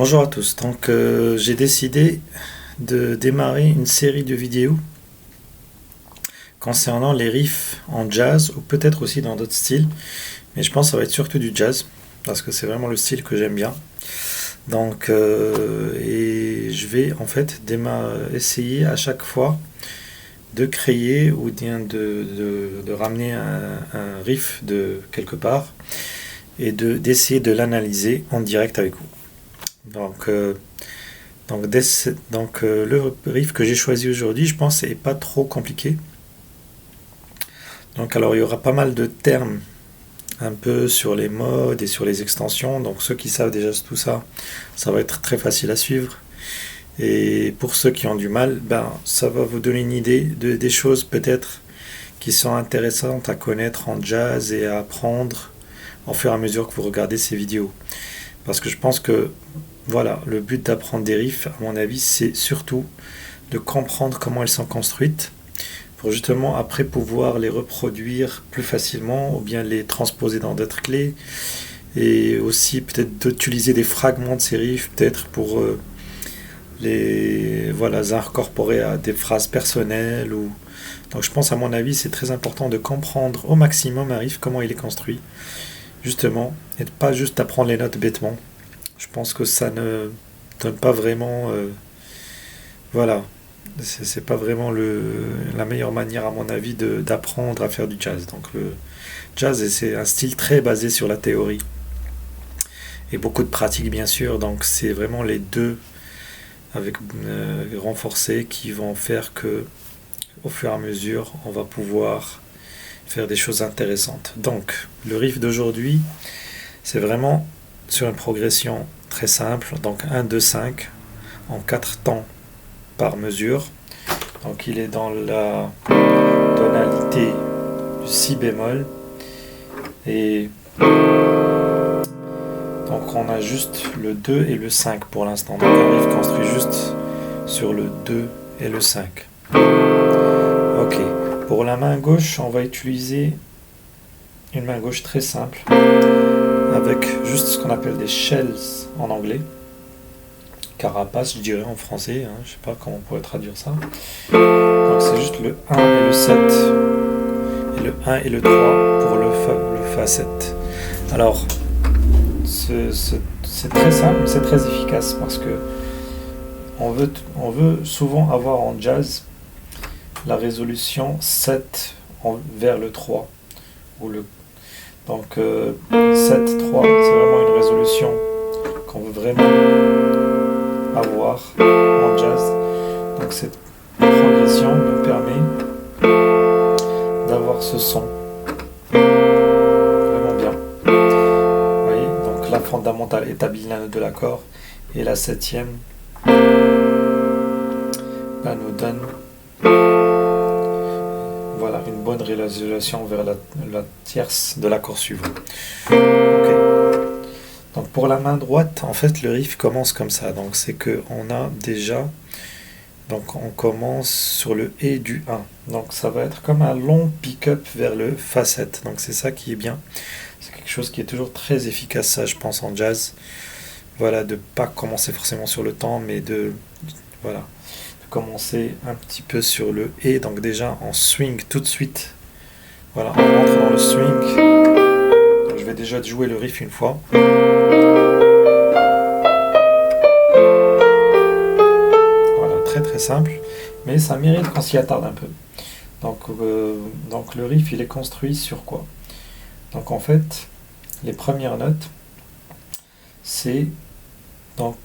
Bonjour à tous, j'ai décidé de démarrer une série de vidéos concernant les riffs en jazz ou peut-être aussi dans d'autres styles, mais je pense que ça va être surtout du jazz parce que c'est vraiment le style que j'aime bien. Et je vais en fait essayer à chaque fois de créer ou bien de ramener un riff de quelque part et d'essayer de l'analyser en direct avec vous. Le riff que j'ai choisi aujourd'hui, je pense, n'est pas trop compliqué. Alors, il y aura pas mal de termes un peu sur les modes et sur les extensions. Donc, ceux qui savent déjà tout ça, ça va être très facile à suivre. Et pour ceux qui ont du mal, ça va vous donner une idée des choses peut-être qui sont intéressantes à connaître en jazz et à apprendre au fur et à mesure que vous regardez ces vidéos. Parce que je pense que voilà, le but d'apprendre des riffs, à mon avis, c'est surtout de comprendre comment elles sont construites pour justement après pouvoir les reproduire plus facilement ou bien les transposer dans d'autres clés et aussi peut-être d'utiliser des fragments de ces riffs peut-être pour les incorporer à des phrases personnelles donc je pense à mon avis c'est très important de comprendre au maximum un riff, comment il est construit justement et de pas juste apprendre les notes bêtement. Je pense que ça ne donne pas vraiment c'est pas vraiment la meilleure manière à mon avis d'apprendre à faire du jazz. Donc le jazz c'est un style très basé sur la théorie et beaucoup de pratique bien sûr, donc c'est vraiment les deux avec renforcés qui vont faire que au fur et à mesure on va pouvoir faire des choses intéressantes. Donc le riff d'aujourd'hui c'est vraiment sur une progression très simple, donc 1, 2, 5 en 4 temps par mesure. Donc il est dans la tonalité du si bémol et donc on a juste le 2 et le 5 pour l'instant. Donc on riff construit juste sur le 2 et le 5. Ok, pour la main gauche, on va utiliser une main gauche très simple avec juste ce qu'on appelle des shells en anglais. Carapace, je dirais en français, je sais pas comment on pourrait traduire ça. Donc c'est juste le 1 et le 7, et le 1 et le 3 pour le Fa 7. Alors, c'est très simple, c'est très efficace parce que on veut souvent avoir en jazz la résolution 7 vers le 3. Donc 7, 3, c'est vraiment une résolution qu'on veut vraiment avoir en jazz. Donc cette progression nous permet d'avoir ce son vraiment bien. Vous voyez, donc la fondamentale établit la note de l'accord et la septième nous donne une bonne résolution vers la tierce de l'accord suivant. Okay. Donc pour la main droite, en fait le riff commence comme ça. Donc c'est que on a déjà, donc on commence sur le et du 1. Donc ça va être comme un long pick-up vers le Fa 7. Donc c'est ça qui est bien. C'est quelque chose qui est toujours très efficace, ça je pense en jazz. Voilà, de pas commencer forcément sur le temps, mais de commencer un petit peu sur le et. Donc déjà on swing tout de suite. Voilà, on rentre dans le swing. Donc je vais déjà jouer le riff une fois. Voilà, très très simple, mais ça mérite qu'on s'y attarde un peu. Donc le riff il est construit sur quoi? Donc en fait, les premières notes, c'est donc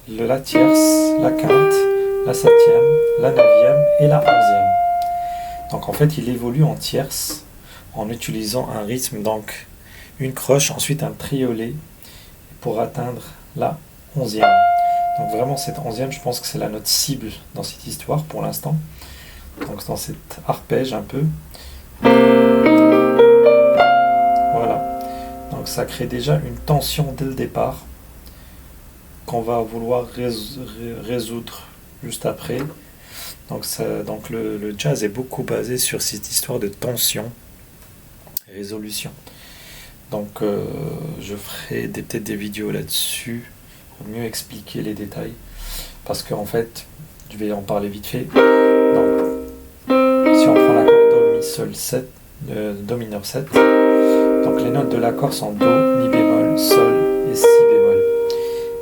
la tierce, la quinte, la septième, la neuvième et la onzième. Donc en fait, il évolue en tierce en utilisant un rythme, donc une croche, ensuite un triolet pour atteindre la onzième. Donc vraiment cette onzième, je pense que c'est la note cible dans cette histoire pour l'instant. Donc dans cet arpège un peu. Voilà. Donc ça crée déjà une tension dès le départ qu'on va vouloir résoudre juste après. Donc le jazz est beaucoup basé sur cette histoire de tension et résolution. Donc je ferai peut-être des vidéos là-dessus pour mieux expliquer les détails. Parce qu'en fait, je vais en parler vite fait. Donc, si on prend l'accord Do, Mi, Sol, 7, Do mineur 7, donc les notes de l'accord sont Do, Mi bémol, Sol et Si bémol.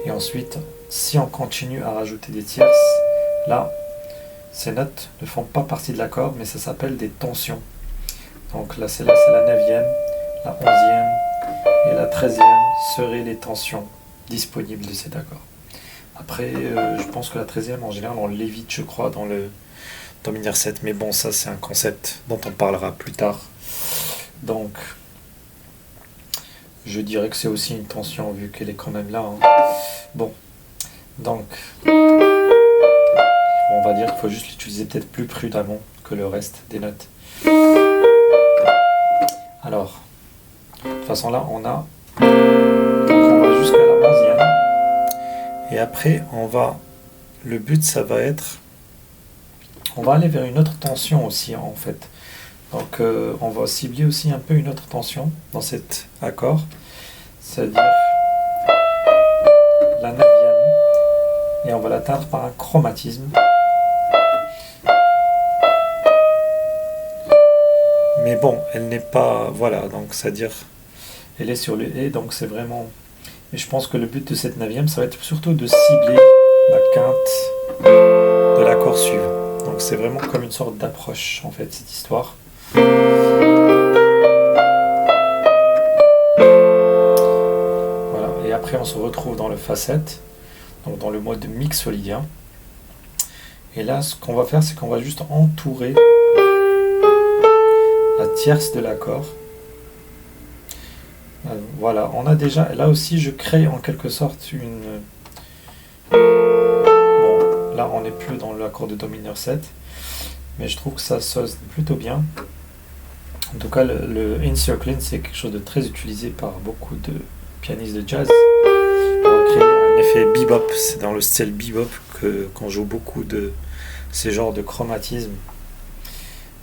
Et ensuite, si on continue à rajouter des tierces, là, ces notes ne font pas partie de l'accord, mais ça s'appelle des tensions. Donc là, c'est la 9e, la 11e et la 13e seraient les tensions disponibles de cet accord. Après, je pense que la 13e, en général, on l'évite, je crois, dans le Do mineur 7. Mais bon, ça, c'est un concept dont on parlera plus tard. Donc, je dirais que c'est aussi une tension, vu qu'elle est quand même là. Hein. Bon, donc, on va dire qu'il faut juste l'utiliser peut-être plus prudemment que le reste des notes. Alors, de toute façon, là, on a... Donc, on va jusqu'à la 11e. Et après, le but, ça va être... On va aller vers une autre tension aussi, en fait. Donc, on va cibler aussi un peu une autre tension dans cet accord. C'est-à-dire la 9e. Et on va l'atteindre par un chromatisme. Mais bon, elle n'est pas... Voilà, donc c'est-à-dire... Elle est sur le Et, donc c'est vraiment... Et je pense que le but de cette 9e, ça va être surtout de cibler la quinte de l'accord suivant. Donc c'est vraiment comme une sorte d'approche, en fait, cette histoire. Voilà, et après on se retrouve dans le Fa7, donc dans le mode mixolydien. Et là, ce qu'on va faire, c'est qu'on va juste entourer la tierce de l'accord. Voilà, on a déjà, là aussi je crée en quelque sorte une... Bon, là on n'est plus dans l'accord de Do mineur 7, mais je trouve que ça sonne plutôt bien. En tout cas, le encircling, c'est quelque chose de très utilisé par beaucoup de pianistes de jazz. On va créer un effet bebop, c'est dans le style bebop qu'on joue beaucoup de ces genres de chromatisme.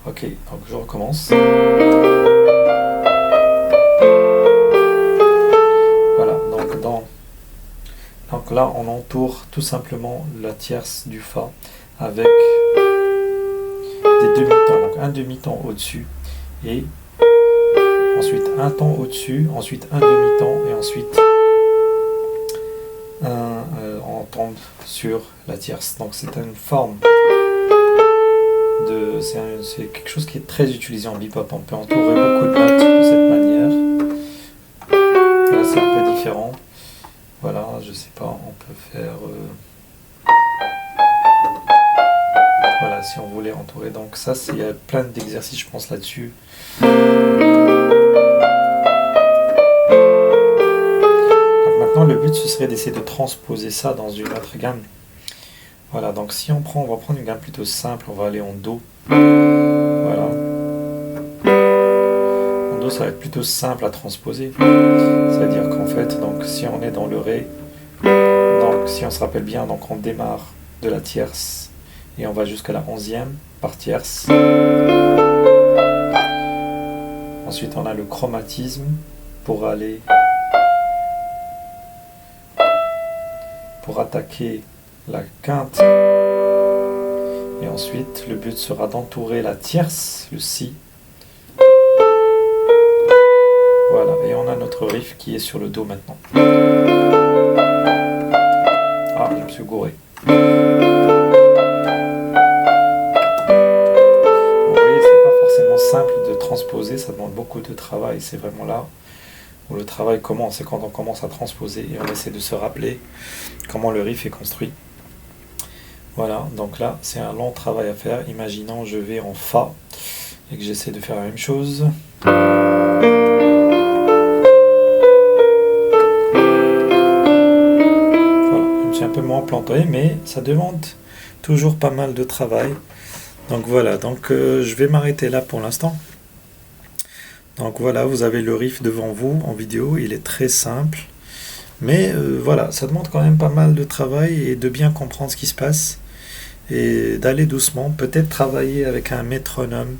Ok, donc je recommence. Donc là, on entoure tout simplement la tierce du Fa avec des demi-tons. Donc un demi-ton au-dessus et ensuite un ton au-dessus, ensuite un demi-ton et ensuite on tombe sur la tierce. Donc c'est une forme de... C'est quelque chose qui est très utilisé en bebop. On peut entourer beaucoup de notes de cette manière. Là, c'est un peu différent. Voilà, je sais pas, on peut faire... Voilà, si on voulait entourer. Donc ça, il y a plein d'exercices, je pense, là-dessus. Donc maintenant, le but, ce serait d'essayer de transposer ça dans une autre gamme. Voilà, donc si on va prendre une gamme plutôt simple, on va aller en Do. Voilà. En Do, ça va être plutôt simple à transposer. C'est-à-dire qu'en fait, donc, si on est dans le Ré, donc si on se rappelle bien, donc on démarre de la tierce et on va jusqu'à la 11e par tierce. Ensuite, on a le chromatisme pour attaquer la quinte. Et ensuite, le but sera d'entourer la tierce, le Si. Voilà, et on a notre riff qui est sur le Do maintenant. Ah, je me suis gouré. Vous voyez, c'est pas forcément simple de transposer, ça demande beaucoup de travail. C'est vraiment là où le travail commence, c'est quand on commence à transposer et on essaie de se rappeler comment le riff est construit. Voilà, donc là, c'est un long travail à faire. Imaginons, je vais en Fa et que j'essaie de faire la même chose. Un peu moins planté, mais ça demande toujours pas mal de travail. Donc voilà, donc je vais m'arrêter là pour l'instant. Donc voilà, vous avez le riff devant vous en vidéo, il est très simple, mais voilà, ça demande quand même pas mal de travail et de bien comprendre ce qui se passe et d'aller doucement, peut-être travailler avec un métronome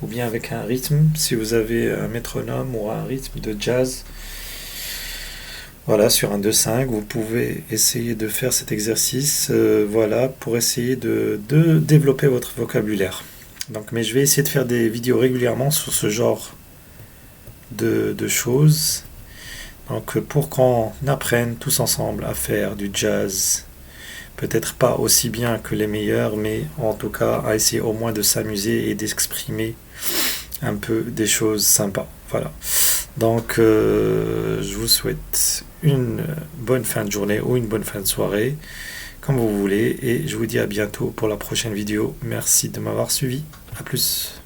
ou bien avec un rythme, si vous avez un métronome ou un rythme de jazz. Voilà, sur un 2-5, vous pouvez essayer de faire cet exercice, voilà, pour essayer de développer votre vocabulaire. Donc, mais je vais essayer de faire des vidéos régulièrement sur ce genre de choses. Donc, pour qu'on apprenne tous ensemble à faire du jazz, peut-être pas aussi bien que les meilleurs, mais en tout cas à essayer au moins de s'amuser et d'exprimer un peu des choses sympas. Voilà. Donc, je vous souhaite une bonne fin de journée ou une bonne fin de soirée, comme vous voulez, et je vous dis à bientôt pour la prochaine vidéo. Merci de m'avoir suivi. À plus.